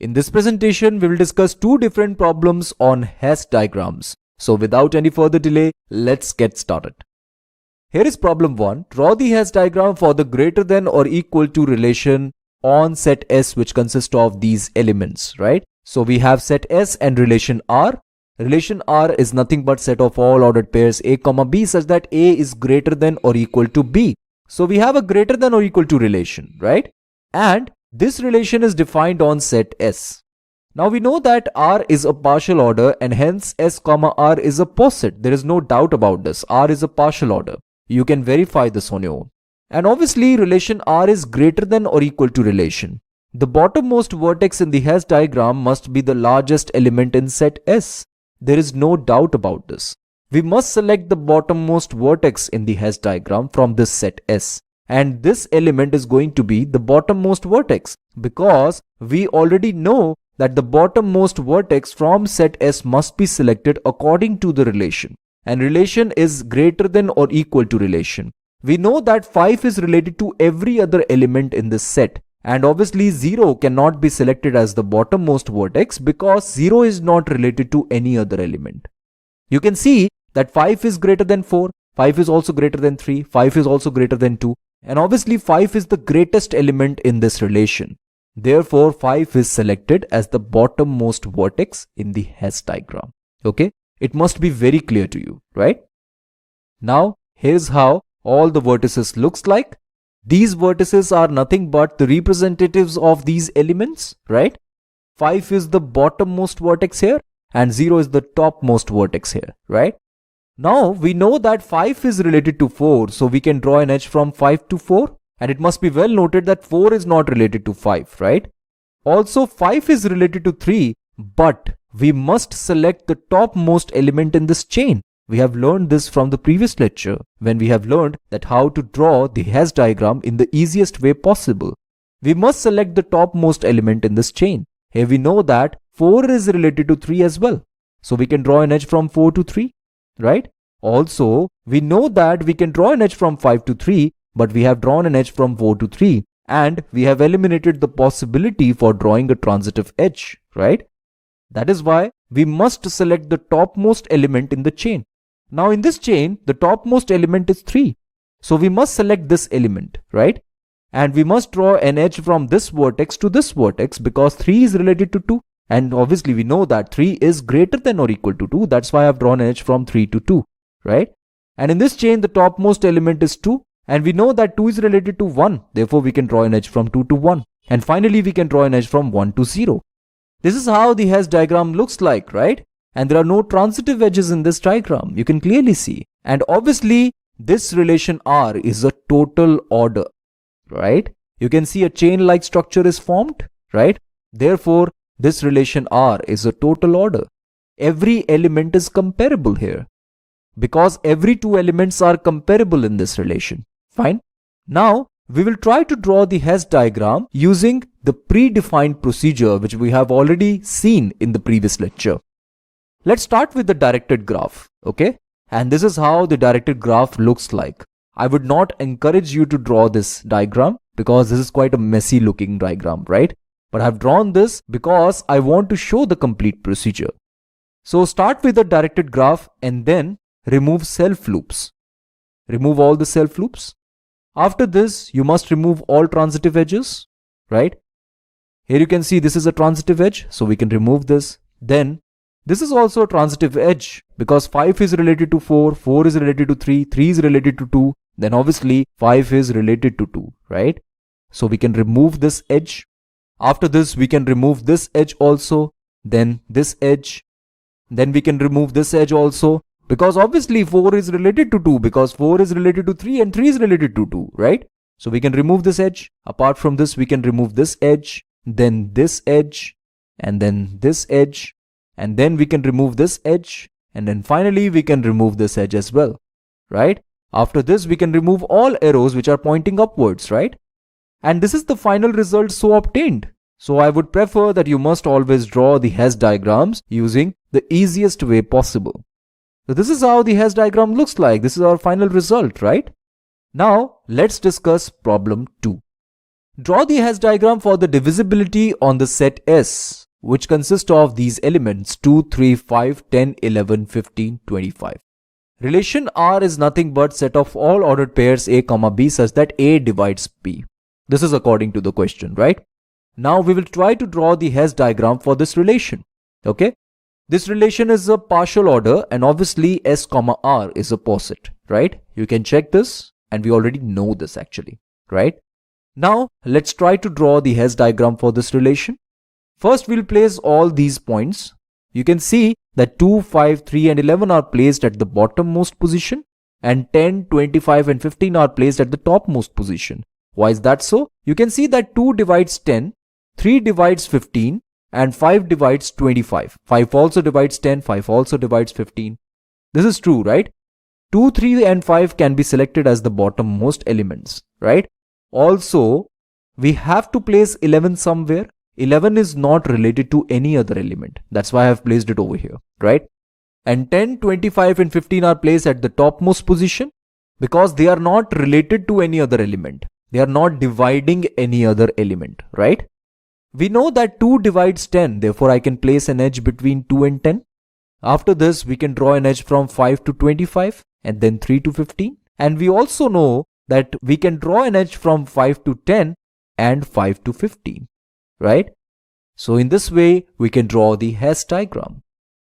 In this presentation, we will discuss two different problems on Hasse diagrams. So without any further delay, let's get started. Here is problem 1. Draw the Hasse diagram for the greater than or equal to relation on set S which consists of these elements, right? So we have set S and relation R. Relation R is nothing but set of all ordered pairs A, B such that A is greater than or equal to B. So we have a greater than or equal to relation, right? And this relation is defined on set S. Now we know that R is a partial order and hence S, R is a poset. There is no doubt about this. R is a partial order. You can verify this on your own. And obviously relation R is greater than or equal to relation. The bottommost vertex in the Hasse diagram must be the largest element in set S. There is no doubt about this. We must select the bottommost vertex in the Hasse diagram from this set S. And this element is going to be the bottommost vertex because we already know that the bottommost vertex from set S must be selected according to the relation. And relation is greater than or equal to relation. We know that 5 is related to every other element in this set. And obviously 0 cannot be selected as the bottommost vertex because 0 is not related to any other element. You can see that 5 is greater than 4, 5 is also greater than 3, 5 is also greater than 2. And obviously 5 is the greatest element in this relation. Therefore 5 is selected as the bottommost vertex in the Hasse diagram. Okay? It must be very clear to you, right? Now here's how all the vertices looks like. These vertices are nothing but the representatives of these elements, right? 5 is the bottommost vertex here and 0 is the topmost vertex here, right? Now we know that 5 is related to 4, so we can draw an edge from 5 to 4. And it must be well noted that 4 is not related to 5, right? Also 5 is related to 3, but we must select the topmost element in this chain. We have learned this from the previous lecture when we have learned that how to draw the Hasse diagram in the easiest way possible. We must select the topmost element in this chain. Here we know that 4 is related to 3 as well. So we can draw an edge from 4 to 3, right? Also, we know that we can draw an edge from 5 to 3, but we have drawn an edge from 4 to 3 and we have eliminated the possibility for drawing a transitive edge, right? That is why we must select the topmost element in the chain. Now in this chain, the topmost element is 3. So we must select this element, right? And we must draw an edge from this vertex to this vertex because 3 is related to 2. And obviously we know that 3 is greater than or equal to 2. That's why I have drawn an edge from 3 to 2, right? And in this chain, the topmost element is 2. And we know that 2 is related to 1. Therefore, we can draw an edge from 2 to 1. And finally, we can draw an edge from 1 to 0. This is how the Hasse diagram looks like, right? And there are no transitive edges in this diagram. You can clearly see. And obviously, this relation R is a total order, right? You can see a chain-like structure is formed, right? Therefore, this relation R is a total order. Every element is comparable here because every two elements are comparable in this relation. Fine. Now, we will try to draw the Hasse diagram using the predefined procedure which we have already seen in the previous lecture. Let's start with the directed graph, okay? And this is how the directed graph looks like. I would not encourage you to draw this diagram because this is quite a messy looking diagram, right? But I have drawn this because I want to show the complete procedure. So start with the directed graph and then remove self loops. Remove all the self loops. After this, you must remove all transitive edges, right? Here you can see this is a transitive edge, so we can remove this. Then this is also a transitive edge because 5 is related to 4, 4 is related to 3, 3 is related to 2. Then obviously 5 is related to 2, right? So we can remove this edge. After this, we can remove this edge also. Then this edge. Then we can remove this edge also. Because obviously 4 is related to 2 because 4 is related to 3 and 3 is related to 2, right? So we can remove this edge. Apart from this, we can remove this edge, then this edge, and then this edge, and then we can remove this edge, and then finally we can remove this edge as well, right? After this, we can remove all arrows which are pointing upwards, right? And this is the final result so obtained. So I would prefer that you must always draw the Hasse diagrams using the easiest way possible. So this is how the Hasse diagram looks like. This is our final result, right? Now let's discuss problem 2. Draw the Hess diagram for the divisibility on the set S, which consists of these elements 2, 3, 5, 10, 11, 15, 25. Relation R is nothing but set of all ordered pairs A, B such that A divides B. This is according to the question, right? Now we will try to draw the Hess diagram for this relation. Okay? This relation is a partial order and obviously S, R is a poset, right? You can check this and we already know this actually, right? Now let's try to draw the Hess diagram for this relation. First we'll place all these points. You can see that 2, 5, 3 and 11 are placed at the bottommost position and 10, 25 and 15 are placed at the topmost position. Why is that so? You can see that 2 divides 10, 3 divides 15 and 5 divides 25. 5 also divides 10, 5 also divides 15. This is true, right? 2, 3 and 5 can be selected as the bottommost elements, right? Also, we have to place 11 somewhere. 11 is not related to any other element. That's why I have placed it over here, right? And 10, 25 and 15 are placed at the topmost position because they are not related to any other element. They are not dividing any other element, right? We know that 2 divides 10, therefore I can place an edge between 2 and 10. After this, we can draw an edge from 5 to 25 and then 3 to 15. And we also know that we can draw an edge from 5 to 10 and 5 to 15. Right? So in this way, we can draw the Hess diagram.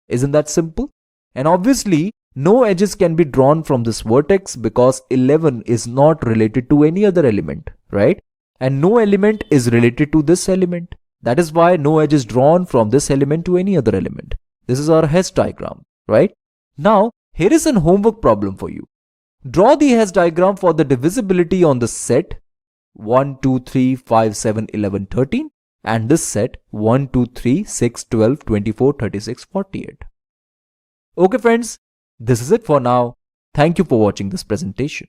Isn't that simple? And obviously, no edges can be drawn from this vertex because 11 is not related to any other element, right? And no element is related to this element. That is why no edge is drawn from this element to any other element. This is our Hess diagram, right? Now, here is an homework problem for you. Draw the Hess diagram for the divisibility on the set 1, 2, 3, 5, 7, 11, 13. And this set 1, 2, 3, 6, 12, 24, 36, 48. Okay friends, this is it for now. Thank you for watching this presentation.